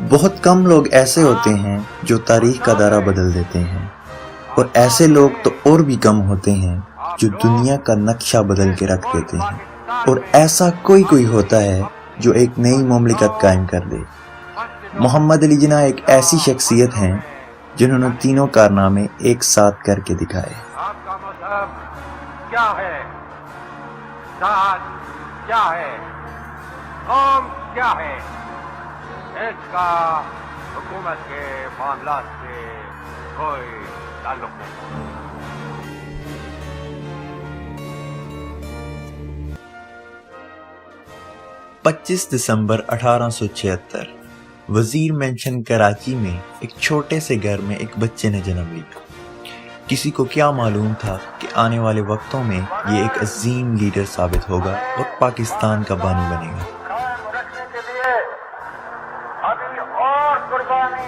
بہت کم لوگ ایسے ہوتے ہیں جو تاریخ کا دائرہ بدل دیتے ہیں، اور ایسے لوگ تو اور بھی کم ہوتے ہیں جو دنیا کا نقشہ بدل کے رکھ دیتے ہیں، اور ایسا کوئی ہوتا ہے جو ایک نئی مملکت قائم کر دے۔ محمد علی جناح ایک ایسی شخصیت ہیں جنہوں نے تینوں کارنامے ایک ساتھ کر کے دکھائے۔ آپ کا مذہب کیا ہے؟ ذات کیا ہے؟ قوم کیا ہے؟ اس کا حکومت کے معاملات سے کوئی تعلق نہیں۔ 25 دسمبر 1876 وزیر مینشن کراچی میں ایک چھوٹے سے گھر میں ایک بچے نے جنم لیا۔ کسی کو کیا معلوم تھا کہ آنے والے وقتوں میں یہ ایک عظیم لیڈر ثابت ہوگا اور پاکستان کا بانی بنے گا۔ قائم رکھنے کے لیے ابھی اور قربانی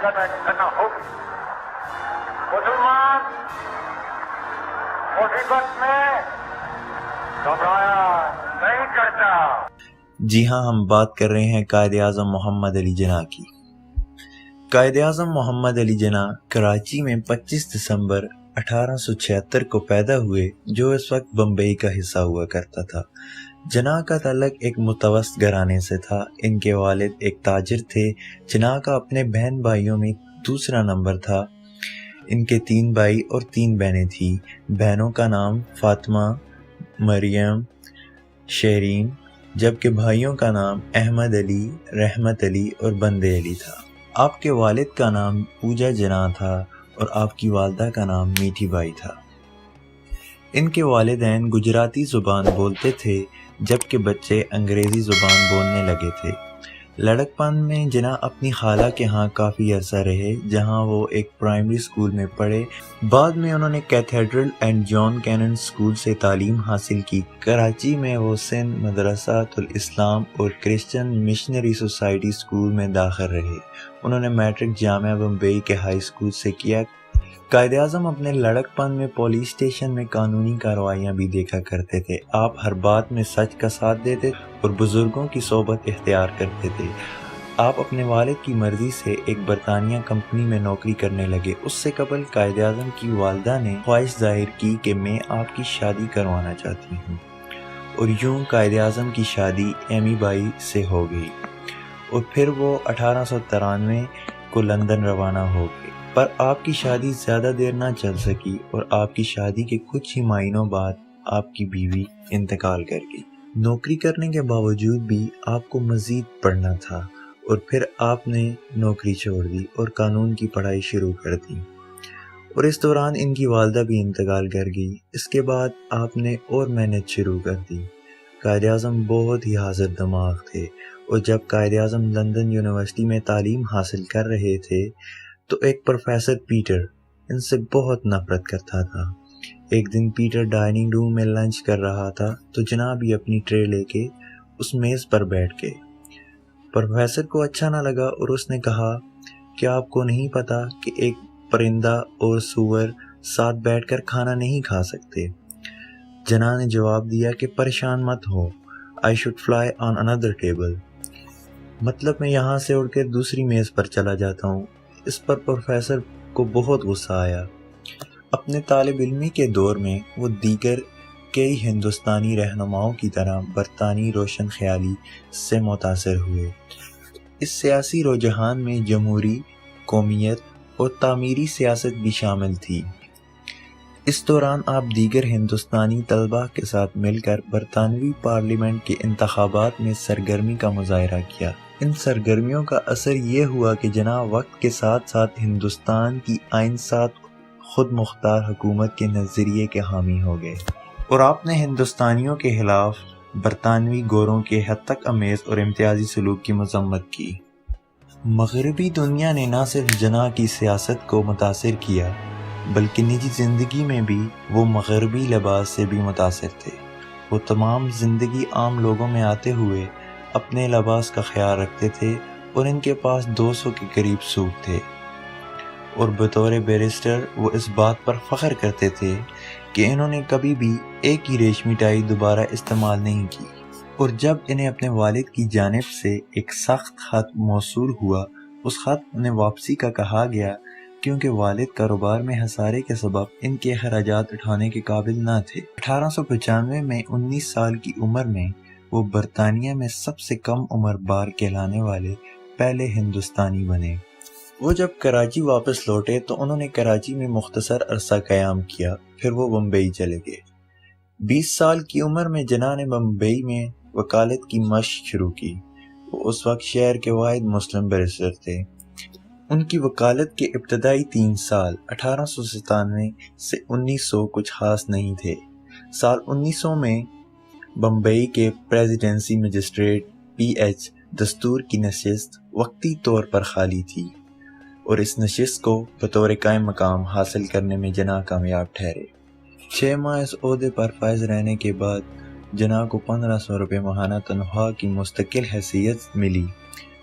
کرنا ہوگی۔ مسلمان مصیبت میں گھبرایا نہیں کرتا۔ جی ہاں، ہم بات کر رہے ہیں قائد اعظم محمد علی جناح کی۔ قائد اعظم محمد علی جناح کراچی میں 25 دسمبر 1876 کو پیدا ہوئے، جو اس وقت بمبئی کا حصہ ہوا کرتا تھا۔ جناح کا تعلق ایک متوسط گھرانے سے تھا۔ ان کے والد ایک تاجر تھے۔ جناح کا اپنے بہن بھائیوں میں دوسرا نمبر تھا۔ ان کے 3 بھائی اور 3 بہنیں تھیں۔ بہنوں کا نام فاطمہ، مریم، شیرین، جبکہ بھائیوں کا نام احمد علی، رحمت علی اور بندے علی تھا۔ آپ کے والد کا نام پوجا جناح تھا اور آپ کی والدہ کا نام میٹھی بائی تھا۔ ان کے والدین گجراتی زبان بولتے تھے، جبکہ بچے انگریزی زبان بولنے لگے تھے۔ لڑکپن میں جناح اپنی خالہ کے ہاں کافی عرصہ رہے، جہاں وہ ایک پرائمری اسکول میں پڑھے۔ بعد میں انہوں نے Cathedral and John Connon School سے تعلیم حاصل کی۔ کراچی میں وہ سندھ مدرسۃ الاسلام اور کرسچن مشنری سوسائٹی اسکول میں داخل رہے۔ انہوں نے میٹرک جامعہ بمبئی کے ہائی اسکول سے کیا۔ قائد اعظم اپنے لڑکپن میں پولیس اسٹیشن میں قانونی کارروائیاں بھی دیکھا کرتے تھے۔ آپ ہر بات میں سچ کا ساتھ دیتے اور بزرگوں کی صحبت اختیار کرتے تھے۔ آپ اپنے والد کی مرضی سے ایک برطانیہ کمپنی میں نوکری کرنے لگے۔ اس سے قبل قائد اعظم کی والدہ نے خواہش ظاہر کی کہ میں آپ کی شادی کروانا چاہتی ہوں، اور یوں قائد اعظم کی شادی ایمی بائی سے ہو گئی، اور پھر وہ 1893 کو لندن روانہ ہو گئے۔ پر آپ کی شادی زیادہ دیر نہ چل سکی، اور آپ کی شادی کے کچھ ہی مہینوں بعد آپ کی بیوی انتقال کر گئی۔ نوکری کرنے کے باوجود بھی آپ کو مزید پڑھنا تھا، اور پھر آپ نے نوکری چھوڑ دی اور قانون کی پڑھائی شروع کر دی، اور اس دوران ان کی والدہ بھی انتقال کر گئی۔ اس کے بعد آپ نے اور محنت شروع کر دی۔ قائد اعظم بہت ہی حاضر دماغ تھے، اور جب قائد اعظم لندن یونیورسٹی میں تعلیم حاصل کر رہے تھے تو ایک پروفیسر پیٹر ان سے بہت نفرت کرتا تھا۔ ایک دن پیٹر ڈائننگ روم میں لنچ کر رہا تھا تو جناح بھی اپنی ٹرے لے کے اس میز پر بیٹھ گئے۔ پروفیسر کو اچھا نہ لگا اور اس نے کہا کہ آپ کو نہیں پتا کہ ایک پرندہ اور سور ساتھ بیٹھ کر کھانا نہیں کھا سکتے؟ جناح نے جواب دیا کہ پریشان مت ہو، I should fly on another table، مطلب میں یہاں سے اڑ کر دوسری میز پر چلا جاتا ہوں۔ اس پر پروفیسر کو بہت غصہ آیا۔ اپنے طالب علمی کے دور میں وہ دیگر کئی ہندوستانی رہنماؤں کی طرح برطانوی روشن خیالی سے متاثر ہوئے۔ اس سیاسی رجحان میں جمہوری، قومیت اور تعمیری سیاست بھی شامل تھی۔ اس دوران آپ دیگر ہندوستانی طلباء کے ساتھ مل کر برطانوی پارلیمنٹ کے انتخابات میں سرگرمی کا مظاہرہ کیا۔ ان سرگرمیوں کا اثر یہ ہوا کہ جناح وقت کے ساتھ ساتھ ہندوستان کی آئین ساز خود مختار حکومت کے نظریے کے حامی ہو گئے، اور آپ نے ہندوستانیوں کے خلاف برطانوی گوروں کے حد تک امیز اور امتیازی سلوک کی مذمت کی۔ مغربی دنیا نے نہ صرف جناح کی سیاست کو متاثر کیا، بلکہ نجی زندگی میں بھی وہ مغربی لباس سے بھی متاثر تھے۔ وہ تمام زندگی عام لوگوں میں آتے ہوئے اپنے لباس کا خیال رکھتے تھے، اور ان کے پاس 200 کے قریب سوٹ تھے، اور بطور بیرسٹر وہ اس بات پر فخر کرتے تھے کہ انہوں نے کبھی بھی ایک ہی ریشمی ٹائی دوبارہ استعمال نہیں کی۔ اور جب انہیں اپنے والد کی جانب سے ایک سخت خط موصول ہوا، اس خط میں واپسی کا کہا گیا کیونکہ والد کاروبار میں خسارے کے سبب ان کے اخراجات اٹھانے کے قابل نہ تھے۔ 1895 میں 19 سال کی عمر میں وہ برطانیہ میں سب سے کم عمر بار کہلانے والے پہلے ہندوستانی بنے۔ وہ جب کراچی واپس لوٹے تو انہوں نے کراچی میں مختصر عرصہ قیام کیا، پھر وہ بمبئی چلے گئے۔ 20 سال کی عمر میں جناح نے بمبئی میں وکالت کی مشق شروع کی۔ وہ اس وقت شہر کے واحد مسلم بیرسٹر تھے۔ ان کی وکالت کے ابتدائی 3 سال 1897 سے 1900 کچھ خاص نہیں تھے۔ سال 1900 میں بمبئی کے پریزیڈنسی مجسٹریٹ PH دستور کی نشست وقتی طور پر خالی تھی اور اس نشست کو بطور قائم مقام حاصل کرنے میں جناح کامیاب ٹھہرے۔ 6 ماہ اس عہدے پر فائز رہنے کے بعد جناح کو 1500 روپے ماہانہ تنخواہ کی مستقل حیثیت ملی۔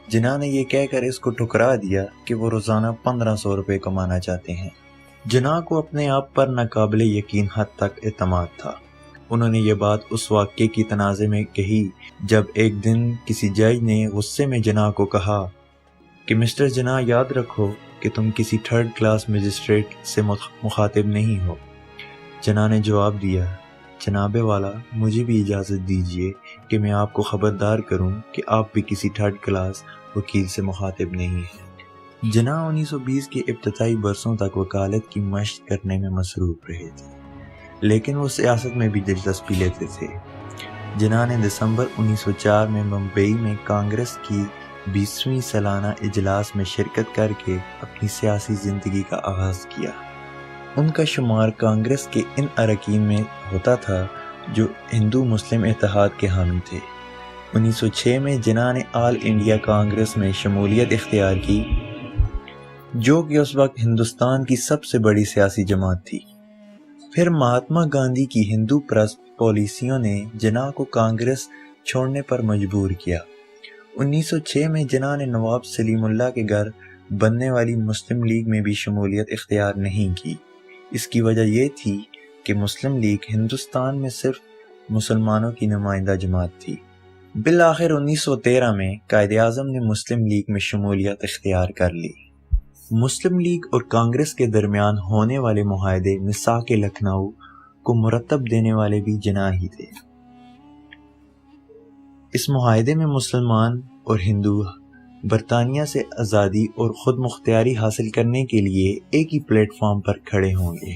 جناح نے یہ کہہ کر اس کو ٹھکرا دیا کہ وہ روزانہ 1500 روپے کمانا چاہتے ہیں۔ جناح کو اپنے آپ پر ناقابل یقین حد تک اعتماد تھا۔ انہوں نے یہ بات اس واقعے کی تناظر میں کہی جب ایک دن کسی جج نے غصے میں جناح کو کہا کہ مسٹر جناح، یاد رکھو کہ تم کسی 3rd کلاس مجسٹریٹ سے مخاطب نہیں ہو۔ جناح نے جواب دیا، جناب والا، مجھے بھی اجازت دیجیے کہ میں آپ کو خبردار کروں کہ آپ بھی کسی 3rd کلاس وکیل سے مخاطب نہیں ہیں۔ جناح 1920 کے ابتدائی برسوں تک وکالت کی مشق کرنے میں مصروف رہے تھے، لیکن وہ سیاست میں بھی دلچسپی لیتے تھے۔ جناح نے دسمبر 1904 میں بمبئی میں کانگریس کی 20ویں سالانہ اجلاس میں شرکت کر کے اپنی سیاسی زندگی کا آغاز کیا۔ ان کا شمار کانگریس کے ان اراکین میں ہوتا تھا جو ہندو مسلم اتحاد کے حامی تھے۔ 1906 میں جناح نے آل انڈیا کانگریس میں شمولیت اختیار کی، جو کہ اس وقت ہندوستان کی سب سے بڑی سیاسی جماعت تھی۔ پھر مہاتما گاندھی کی ہندو پرست پالیسیوں نے جناح کو کانگریس چھوڑنے پر مجبور کیا۔ 1906 میں جناح نے نواب سلیم اللہ کے گھر بننے والی مسلم لیگ میں بھی شمولیت اختیار نہیں کی۔ اس کی وجہ یہ تھی کہ مسلم لیگ ہندوستان میں صرف مسلمانوں کی نمائندہ جماعت تھی۔ بالآخر 1913 میں قائد اعظم نے مسلم لیگ میں شمولیت اختیار کر لی۔ مسلم لیگ اور کانگریس کے درمیان ہونے والے معاہدے میثاق لکھنؤ کو مرتب دینے والے بھی جناح ہی تھے۔ اس معاہدے میں مسلمان اور ہندو برطانیہ سے آزادی اور خود مختاری حاصل کرنے کے لیے ایک ہی پلیٹ فارم پر کھڑے ہوں گے۔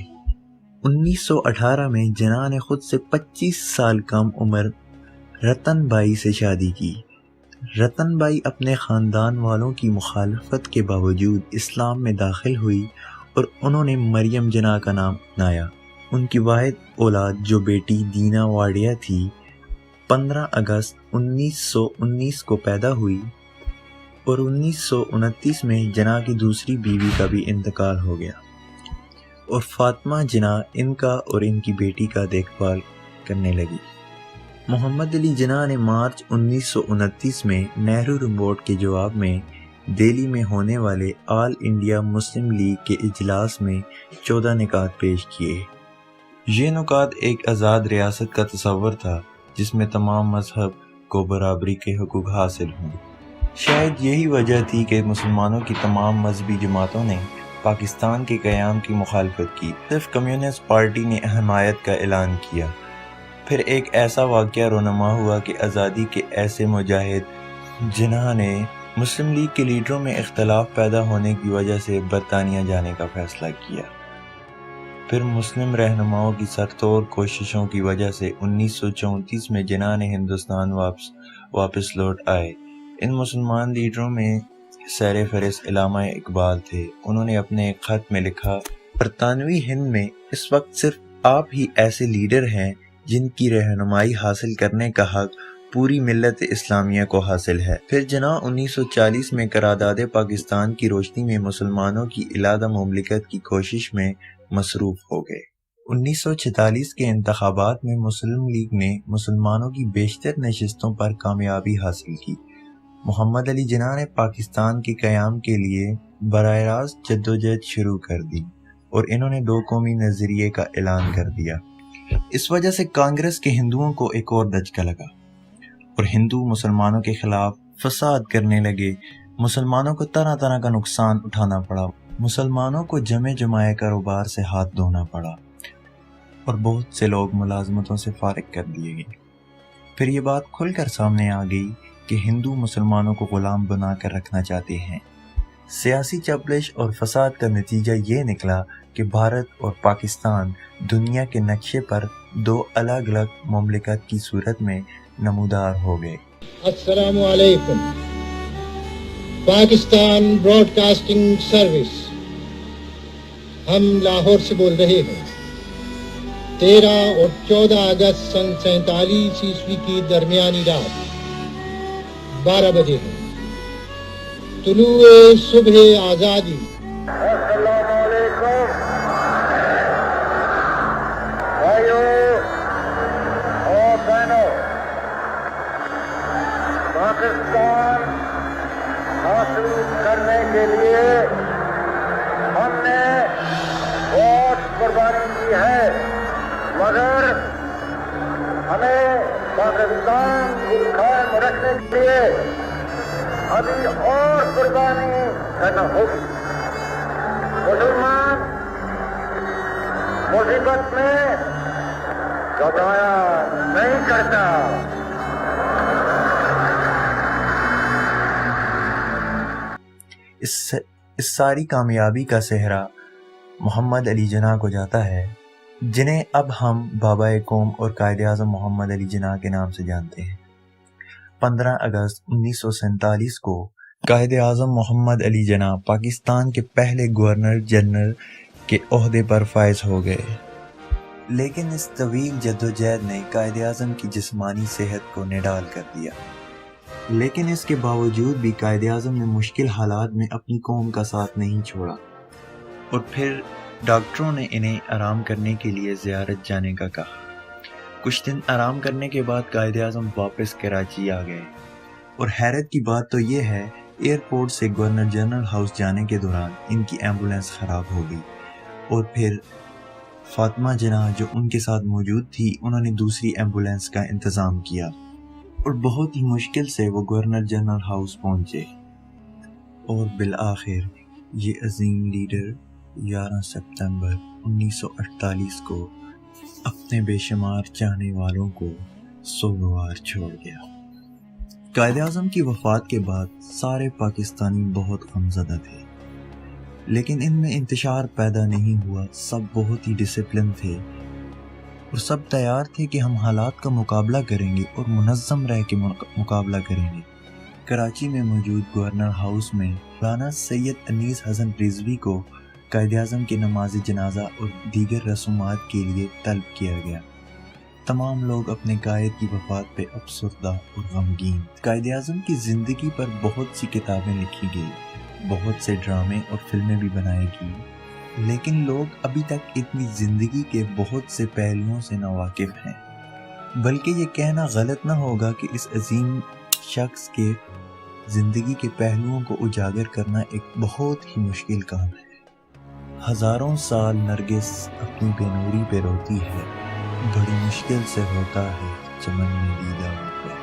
1918 میں جناح نے خود سے 25 سال کم عمر رتن بائی سے شادی کی۔ رتن بائی اپنے خاندان والوں کی مخالفت کے باوجود اسلام میں داخل ہوئی اور انہوں نے مریم جناح کا نام اپنایا۔ ان کی واحد اولاد جو بیٹی دینا واڈیا تھی 15 اگست 1919 کو پیدا ہوئی اور 1929 میں جناح کی دوسری بیوی کا بھی انتقال ہو گیا اور فاطمہ جناح ان کا اور ان کی بیٹی کا دیکھ بھال کرنے لگی۔ محمد علی جناح نے مارچ 1929 میں نہرو رپورٹ کے جواب میں دہلی میں ہونے والے آل انڈیا مسلم لیگ کے اجلاس میں 14 نکات پیش کیے۔ یہ نکات ایک آزاد ریاست کا تصور تھا جس میں تمام مذہب کو برابری کے حقوق حاصل ہوں۔ شاید یہی وجہ تھی کہ مسلمانوں کی تمام مذہبی جماعتوں نے پاکستان کے قیام کی مخالفت کی، صرف کمیونسٹ پارٹی نے حمایت کا اعلان کیا۔ پھر ایک ایسا واقعہ رونما ہوا کہ آزادی کے ایسے مجاہد جناح نے مسلم لیگ کے لیڈروں میں اختلاف پیدا ہونے کی وجہ سے برطانیہ جانے کا فیصلہ کیا۔ پھر مسلم رہنماؤں کی سرتوڑ کوششوں کی وجہ سے 1934 میں جناح نے ہندوستان واپس لوٹ آئے۔ ان مسلمان لیڈروں میں سیر فہرست علامہ اقبال تھے۔ انہوں نے اپنے ایک خط میں لکھا، برطانوی ہند میں اس وقت صرف آپ ہی ایسے لیڈر ہیں جن کی رہنمائی حاصل کرنے کا حق پوری ملت اسلامیہ کو حاصل ہے۔ پھر جناح 1940 میں قرارداد پاکستان کی روشنی میں مسلمانوں کی علیحدہ مملکت کی کوشش میں مصروف ہو گئے۔ 1946 کے انتخابات میں مسلم لیگ نے مسلمانوں کی بیشتر نشستوں پر کامیابی حاصل کی۔ محمد علی جناح نے پاکستان کے قیام کے لیے براہ راست جدوجہد شروع کر دی اور انہوں نے 2 قومی نظریے کا اعلان کر دیا۔ اس وجہ سے کانگریس کے ہندوؤں کو ایک اور دھچکا لگا اور ہندو مسلمانوں کے خلاف فساد کرنے لگے۔ مسلمانوں کو طرح طرح کا نقصان اٹھانا پڑا، مسلمانوں کو جمع جمائے کاروبار سے ہاتھ دھونا پڑا اور بہت سے لوگ ملازمتوں سے فارغ کر دیے گئے۔ پھر یہ بات کھل کر سامنے آ گئی کہ ہندو مسلمانوں کو غلام بنا کر رکھنا چاہتے ہیں۔ سیاسی چپلش اور فساد کا نتیجہ یہ نکلا کہ بھارت اور پاکستان دنیا کے نقشے پر دو الگ الگ مملکت کی صورت میں نمودار ہو گئے۔ السلام علیکم۔ پاکستان براڈ کاسٹنگ سروس، ہم لاہور سے بول رہے ہیں۔ 13 اور 14 اگست سن 47 عیسوی کی درمیانی رات 12 بجے ہے۔ طلوع صبح آزادی۔ السلام علیکم بھائیوں اور بہنوں، پاکستان حاصل کرنے کے لیے ہم نے بہت قربانی کی ہے، مگر ہمیں پاکستان کو قائم رکھنے کے لیے ابھی اور قربانی کرنا ہوگی۔ مسلمان مصیبت میں گھبرایا نہیں کرتا۔ اس ساری کامیابی کا سہرا محمد علی جناح کو جاتا ہے، جنہیں اب ہم بابا قوم اور قائد اعظم محمد علی جناح کے نام سے جانتے ہیں۔ 15 اگست 1947 کو قائد اعظم محمد علی جناح پاکستان کے پہلے گورنر جنرل کے عہدے پر فائز ہو گئے، لیکن اس طویل جدوجہد نے قائد اعظم کی جسمانی صحت کو نڈال کر دیا۔ لیکن اس کے باوجود بھی قائد اعظم نے مشکل حالات میں اپنی قوم کا ساتھ نہیں چھوڑا، اور پھر ڈاکٹروں نے انہیں آرام کرنے کے لیے زیارت جانے کا کہا۔ کچھ دن آرام کرنے کے بعد قائد اعظم واپس کراچی آ گئے، اور حیرت کی بات تو یہ ہے، ایئرپورٹ سے گورنر جنرل ہاؤس جانے کے دوران ان کی ایمبولینس خراب ہو گئی، اور پھر فاطمہ جناح جو ان کے ساتھ موجود تھی، انہوں نے دوسری ایمبولینس کا انتظام کیا، اور بہت ہی مشکل سے وہ گورنر جنرل ہاؤس پہنچے، اور بالآخر یہ عظیم لیڈر 11 ستمبر 1948 کو اپنے بے شمار چاہنے والوں کو سوگوار چھوڑ گیا۔ قائد اعظم کی وفات کے بعد سارے پاکستانی بہت غمزدہ تھے، لیکن ان میں انتشار پیدا نہیں ہوا۔ سب بہت ہی ڈسپلن تھے، اور سب تیار تھے کہ ہم حالات کا مقابلہ کریں گے اور منظم رہ کے مقابلہ کریں گے۔ کراچی میں موجود گورنر ہاؤس میں مولانا سید انیس حسن رضوی کو قائد اعظم کی نماز جنازہ اور دیگر رسومات کے لیے طلب کیا گیا۔ تمام لوگ اپنے قائد کی وفات پہ افسردہ اور غمگین۔ قائد اعظم کی زندگی پر بہت سی کتابیں لکھی گئی، بہت سے ڈرامے اور فلمیں بھی بنائی گئی، لیکن لوگ ابھی تک اتنی زندگی کے بہت سے پہلوؤں سے ناواقف ہیں۔ بلکہ یہ کہنا غلط نہ ہوگا کہ اس عظیم شخص کے زندگی کے پہلوؤں کو اجاگر کرنا ایک بہت ہی مشکل کام ہے۔ ہزاروں سال نرگس اپنی بے نوری پہ روتی ہے، بڑی مشکل سے ہوتا ہے چمن میں دیدہ ہو پہ۔